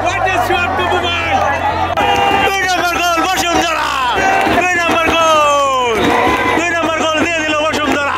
What is your performance? 2 number goal Bashundhara 2 number goal 2 number goal দিয়ে দিল বসুন্ধরা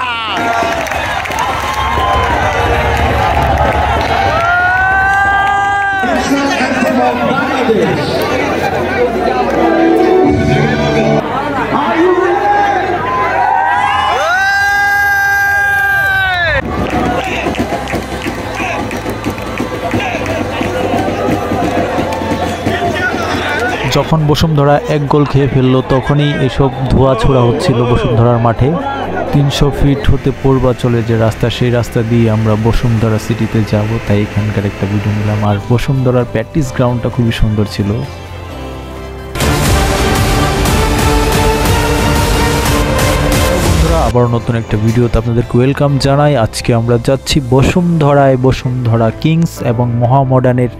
যখন বসুন্ধরা এক গোল খেয়ে ফেললো তখনই এসব ধোঁয়া ছোড়া হচ্ছিল বসুন্ধরার মাঠে। 300 ফিট হতে পূর্বাচলে যে রাস্তা, সেই রাস্তা দিয়ে আমরা বসুন্ধরা সিটিতে যাব, তাই এখানকার একটা ভিডিও নিলাম। আর বসুন্ধরার প্র্যাকটিস গ্রাউন্ডটা খুবই সুন্দর ছিল। আবার নতুন একটা ভিডিওতে আপনাদেরকে ওয়েলকাম জানাই। আজকে আমরা যাচ্ছি বসুন্ধরায়, বসুন্ধরা কিংস এবং মোহামেডানের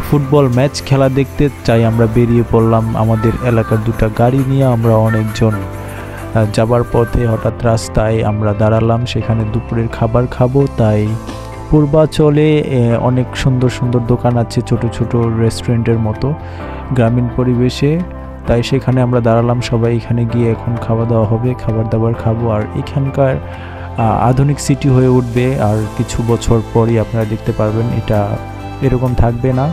ফুটবল ম্যাচ খেলা দেখতে চাই। আমরা বেরিয়ে পড়লাম আমাদের এলাকার দুটো গাড়ি নিয়ে। আমরা অনেকজন যাবার পথে হঠাৎ রাস্তায় আমরা দাঁড়ালাম, সেখানে দুপুরের খাবার খাবো। তাই পূর্বাচলে অনেক সুন্দর সুন্দর দোকান আছে, ছোট ছোট রেস্টুরেন্টের মতো গ্রামীণ পরিবেশে। তাই সেখানে আমরা দাঁড়ালাম সবাই। এখানে গিয়ে এখন খাওয়া দাওয়া হবে, খাবার দাবার খাবো। আর এখানকার আধুনিক সিটি হয়ে উঠবে, আর কিছু বছর পরই আপনারা দেখতে পারবেন এটা এরকম থাকবে না,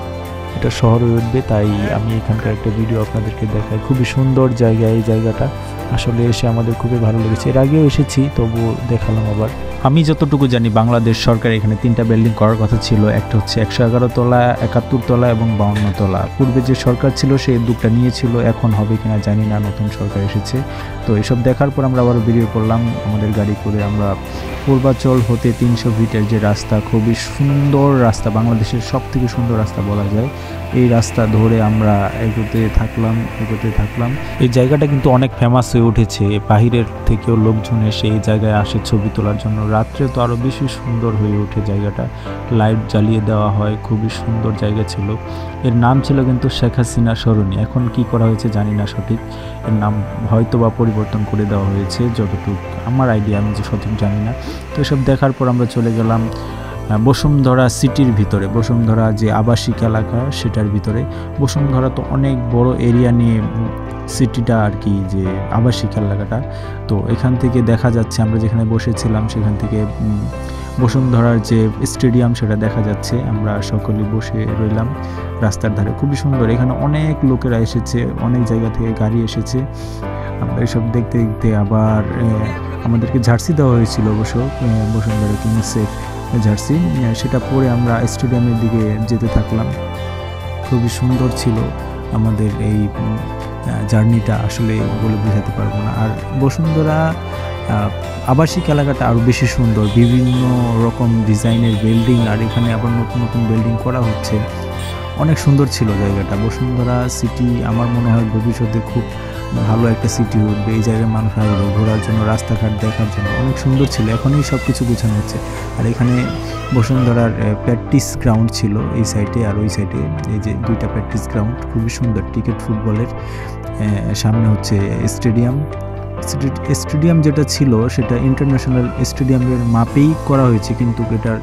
এটা শহর হয়ে উঠবে। তাই আমি এখানকার একটা ভিডিও আপনাদেরকে দেখাই। খুবই সুন্দর জায়গা, এই জায়গাটা আসলে এসে আমাদের খুবই ভালো লেগেছে। এর আগেও এসেছি, তবু দেখালাম আবার। আমি যতটুকু জানি বাংলাদেশ সরকার এখানে 3টা বিল্ডিং করার কথা ছিল। একটা হচ্ছে 111 তলা, 71 তলা এবং 52 তলা। পূর্বে যে সরকার ছিল সে উদ্যোগটা নিয়েছিল, এখন হবে কিনা জানি না, নতুন সরকার এসেছে। তো এসব দেখার পর আমরা আবার বেরিয়ে পড়লাম আমাদের গাড়ি করে। আমরা পূর্বাচল হতে 300 ফিটের যে রাস্তা, খুবই সুন্দর রাস্তা, বাংলাদেশের সবথেকে সুন্দর রাস্তা বলা যায়, এই রাস্তা ধরে আমরা এগোতে থাকলাম। এই জায়গাটা কিন্তু অনেক ফেমাস হয়ে উঠেছে, বাহিরের থেকেও লোকজন এসে এই জায়গায় আসে ছবি তোলার জন্য। রাত্রে তো আরও বেশি সুন্দর হয়ে ওঠে জায়গাটা, লাইট জ্বালিয়ে দেওয়া হয়, খুবই সুন্দর জায়গা ছিল। এর নাম ছিল কিন্তু শেখ হাসিনা সরণি। এখন কি করা হয়েছে জানি না সঠিক, এর নাম হয়তো বা পরিবর্তন করে দেওয়া হয়েছে, যতটুকু আমার আইডিয়া, আমি যে সঠিক জানি না। তো এসব দেখার পর আমরা চলে গেলাম বসুন্ধরা সিটির ভিতরে, বসুন্ধরা যে আবাসিক এলাকা সেটার ভিতরে। বসুন্ধরা তো অনেক বড় এরিয়া নিয়ে সিটিটা আর কি, যে আবাসিক এলাকাটা। তো এখান থেকে দেখা যাচ্ছে, আমরা যেখানে বসেছিলাম সেখান থেকে বসুন্ধরার যে স্টেডিয়াম সেটা দেখা যাচ্ছে। আমরা সকলে বসে রইলাম রাস্তার ধারে, খুবই সুন্দর। এখানে অনেক লোকেরা এসেছে, অনেক জায়গা থেকে গাড়ি এসেছে। আমরা এসব দেখতে দেখতে আবার আমাদেরকে জার্সি দেওয়া হয়েছিল অবশ্য, বসুন্ধরা কিংসের জার্সি, সেটা পরে আমরা স্টেডিয়ামের দিকে যেতে থাকলাম। খুবই সুন্দর ছিল আমাদের এই জার্নিটা, আসলে বলে বোঝাতে পারবো না। আর বসুন্ধরা আবাসিক এলাকাটা আরও বেশি সুন্দর, বিভিন্ন রকম ডিজাইনের বিল্ডিং, আর এখানে আবার নতুন নতুন বিল্ডিং করা হচ্ছে। অনেক সুন্দর ছিল জায়গাটা। বসুন্ধরা সিটি আমার মনে হয় ভবিষ্যতে খুব ভালো একটা সিটি উঠবে। এই জায়গায় মানুষ আসবে ঘোরার জন্য, রাস্তাঘাট দেখার জন্য, অনেক সুন্দর ছিল। এখনই সব কিছু গোছানো হচ্ছে। আর এখানে বসুন্ধরার প্র্যাকটিস গ্রাউন্ড ছিল এই সাইডে, আর ওই সাইডে এই যে 2টা প্র্যাকটিস গ্রাউন্ড, খুবই সুন্দর। ক্রিকেট ফুটবলের সামনে হচ্ছে স্টেডিয়াম যেটা ছিল সেটা ইন্টারন্যাশনাল স্টেডিয়ামের মাপেই করা হয়েছে, কিন্তু এটার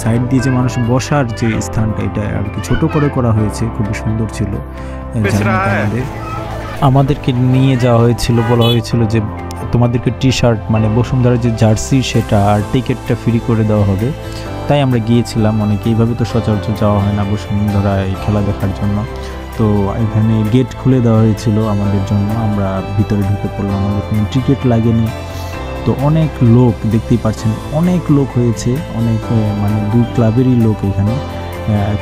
সাইড দিয়ে যে মানুষ বসার যে স্থানটা, এটা আর কি ছোট করে করা হয়েছে। খুবই সুন্দর ছিল। আমাদেরকে নিয়ে যাওয়া হয়েছিল, বলা হয়েছিল যে তোমাদেরকে টি-শার্ট মানে বসুন্ধরার যে জার্সি সেটা আর টিকিটটা ফ্রি করে দেওয়া হবে। তাই আমরা গিয়েছিলাম। অনেকে এইভাবে তো সচরাচর যাওয়া হয় না বসুন্ধরায় খেলা দেখার জন্য। তো এখানে গেট খুলে দেওয়া হয়েছিল আমাদের জন্য, আমরা ভিতরে ঢুকে পড়লাম, আমাদের কোনো টিকিট লাগেনি। তো অনেক লোক, দেখতেই পাচ্ছেন অনেক লোক হয়েছে, অনেক মানে 2 ক্লাবেরই লোক এখানে।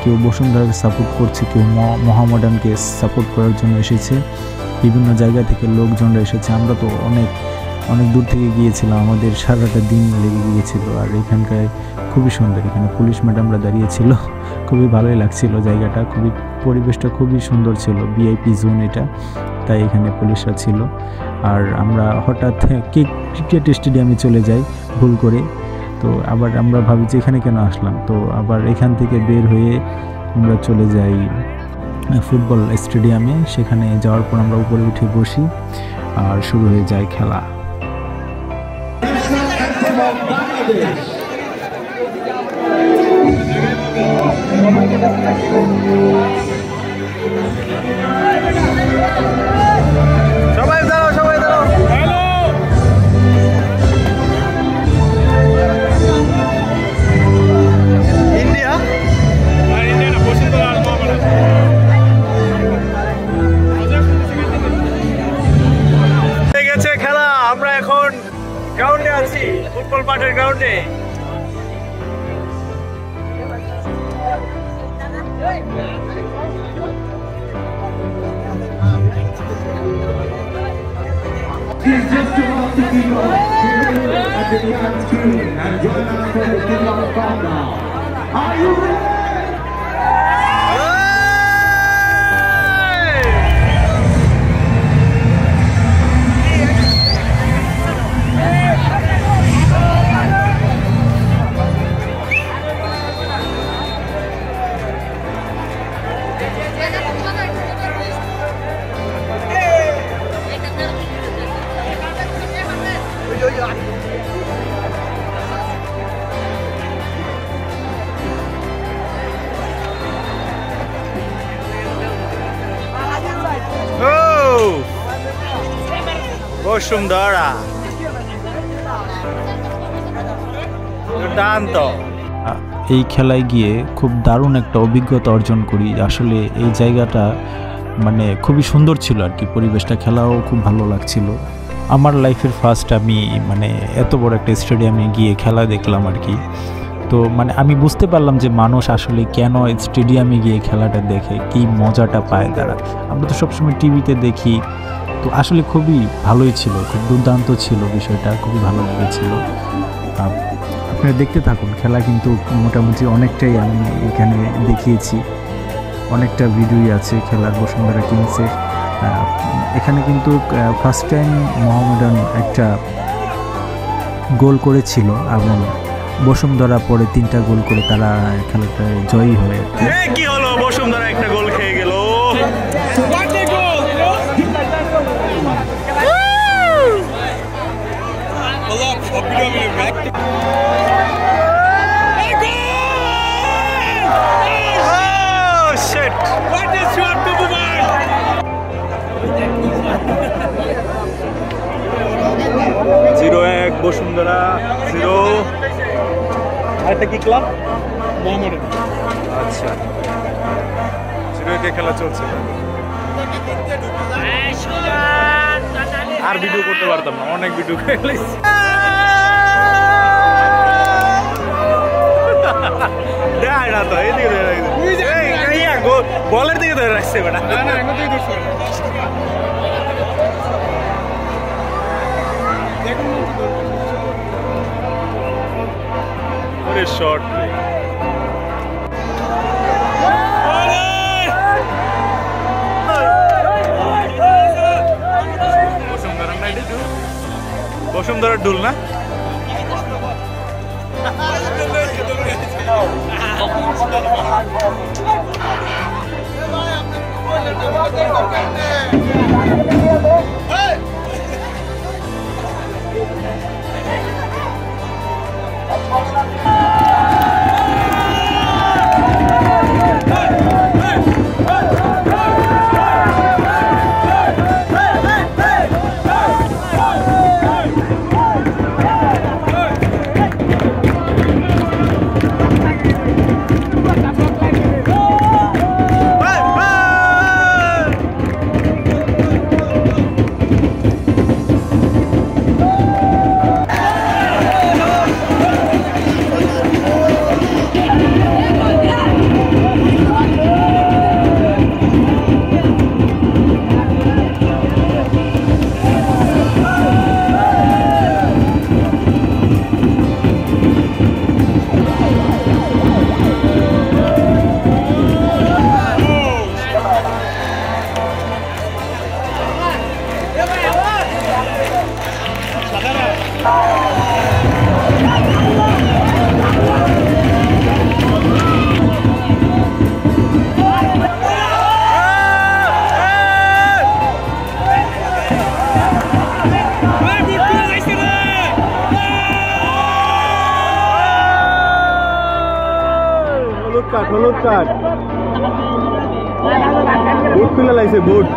কেউ বসুন্ধরাকে সাপোর্ট করছে, কেউ মোহামেডানকে সাপোর্ট করার জন্য এসেছে। বিভিন্ন জায়গা থেকে লোকজনরা এসেছে। আমরা তো অনেক দূর থেকে গিয়েছিলাম, আমাদের সারাটা দিন লেগে গিয়েছিল। আর এখানকার খুবই সুন্দর, এখানে পুলিশ ম্যাডামরা দাঁড়িয়েছিল, খুবই ভালোই লাগছিল জায়গাটা, খুবই পরিবেশটা খুবই সুন্দর ছিল। ভিআইপি জোন এটা, তাই এখানে পুলিশরা ছিল। আর আমরা হঠাৎ ক্রিকেট স্টেডিয়ামে চলে যাই ভুল করে। তো আবার আমরা ভাবি যে এখানে কেন আসলাম। তো আবার এখান থেকে বের হয়ে আমরা চলে যাই ফুটবল স্টেডিয়ামে। সেখানে যাওয়ার পর আমরা উপরে উঠে বসি, আর শুরু হয়ে যায় খেলা। He's just about to kick off at the dance screen and join us for the kick-off countdown. Are you ready? Bashundhara দুর্দান্ত। এই খেলায় গিয়ে খুব দারুণ একটা অভিজ্ঞতা অর্জন করি। আসলে এই জায়গাটা মানে খুবই সুন্দর ছিল আর কি, পরিবেশটা, খেলাও খুব ভালো লাগছিল। আমার লাইফের ফার্স্ট আমি মানে এত বড় একটা স্টেডিয়ামে গিয়ে খেলা দেখলাম আর কি। তো মানে আমি বুঝতে পারলাম যে মানুষ আসলে কেন স্টেডিয়ামে গিয়ে খেলাটা দেখে, কি মজাটা পায় তারা। আমরা তো সবসময় টিভিতে দেখি, তো আসলে খুবই ভালোই ছিল, খুব দুর্দান্ত ছিল বিষয়টা, খুবই ভালো লেগেছিল। আপনারা দেখতে থাকুন, খেলা কিন্তু মোটামুটি অনেকটাই আমি এখানে দেখিয়েছি, অনেকটা ভিডিওই আছে খেলার বসুন্ধরা কিংসের। এখানে কিন্তু ফার্স্ট টাইম মোহামেডান একটা গোল করেছিল এবং বসুন্ধরা পরে 3টা গোল করে তারা খেলাটা জয়ী হয়ে। কি হলো, বসুন্ধরা একটা গোল খেয়ে গেল। বসুন্ধরা 0। আরেকটা কি ক্লাব? মোহামেডান। আচ্ছা, 0-তে খেলা চলছে। আর ভিডিও করতে পারতাম না, অনেক ভিডিও খেলেছি। দেয় না তো, এইদিকে বলের দিকে ধরে রাখছে বেটা। শর্ট বসুন্ধরার ডুল না। হলুদ কার্ড বুট খুলে লাইছে বুট।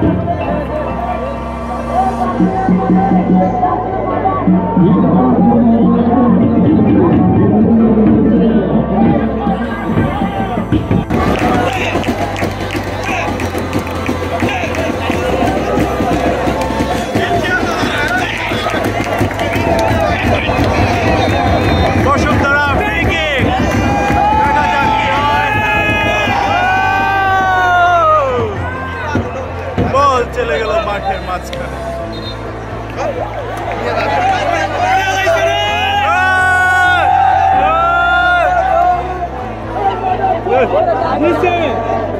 বসুন্ধরা ফ্রি কিক, দেখা যাক কি হয়।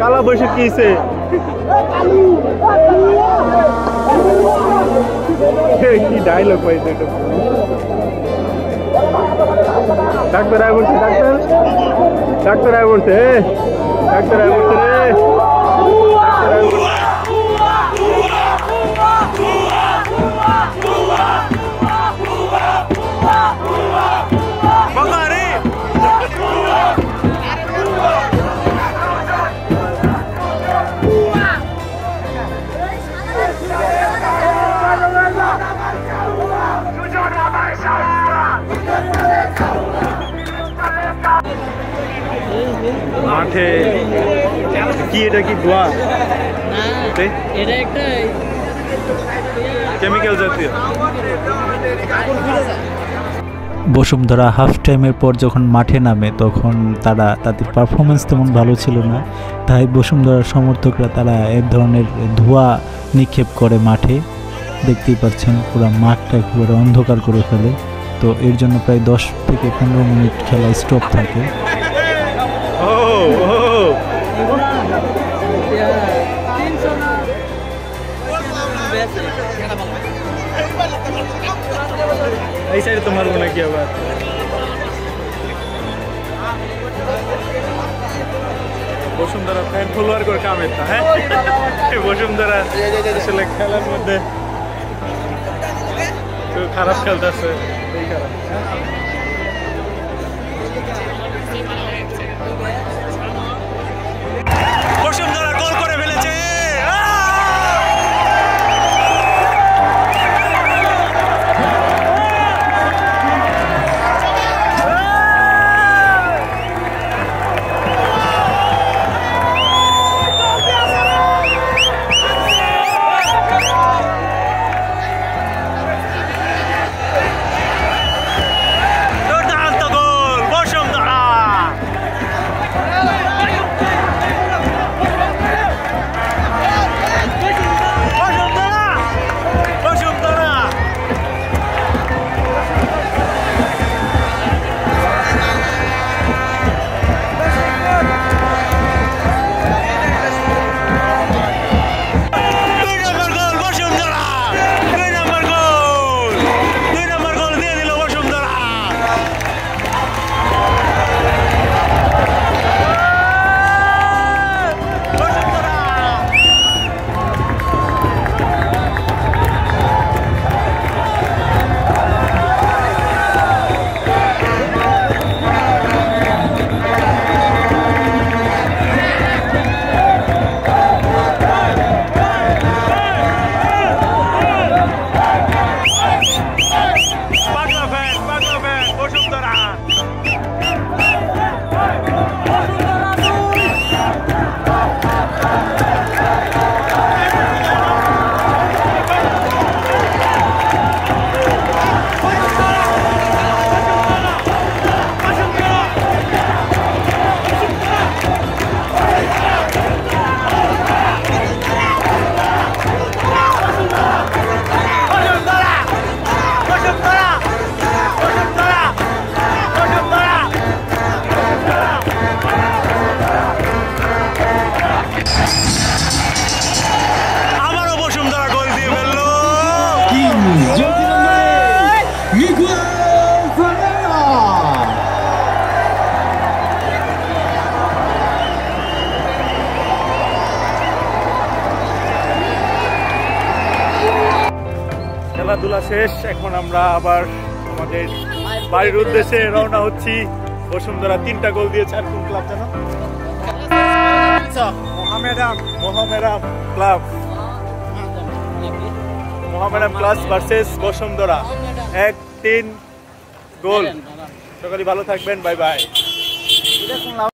কালা বৈশাখ কি হয়েছে? কি ডায়লগ পাইছে এটা? ডাক্তার আয় বলছে, ডাক্তার আয় বলছে, ডাক্তার আয় বলছে রে, ডাক্তার আয় বলছে। মাঠে কি এটা কি ধোয়া? এটা একটা কেমিক্যাল জাতীয়। বসুন্ধরা হাফ টাইমের পর যখন মাঠে নামে তখন তাদের পারফরমেন্স তেমন ভালো ছিল না, তাই বসুন্ধরার সমর্থকরা তারা এক ধরনের ধোঁয়া নিক্ষেপ করে মাঠে। দেখতেই পাচ্ছেন পুরো মাঠটা একেবারে অন্ধকার করে ফেলে। তো এর জন্য প্রায় 10 থেকে 15 মিনিট খেলা স্টপ থাকে। এই সাইডে তো মারবো নাকি আবার? বসুন্ধরা ফ্যান ফলোয়ার করে কামের তা, হ্যাঁ বসুন্ধরা আসলে খেলার মধ্যে খারাপ খেলতেছে, এই খারাপ। বসুন্ধরা গোল করে ফেলেছে। খেলাধুলা শেষ, এখন আমরা আবার আমাদের বাড়ির উদ্দেশ্যে রওনা হচ্ছি। বসুন্ধরা 3টা গোল দিয়েছে। আর কোন ক্লাব জানো? Mohammedan club, Mohammedan club versus Bashundhara 1-3 গোল। সকালে ভালো থাকবেন, বাই বাই।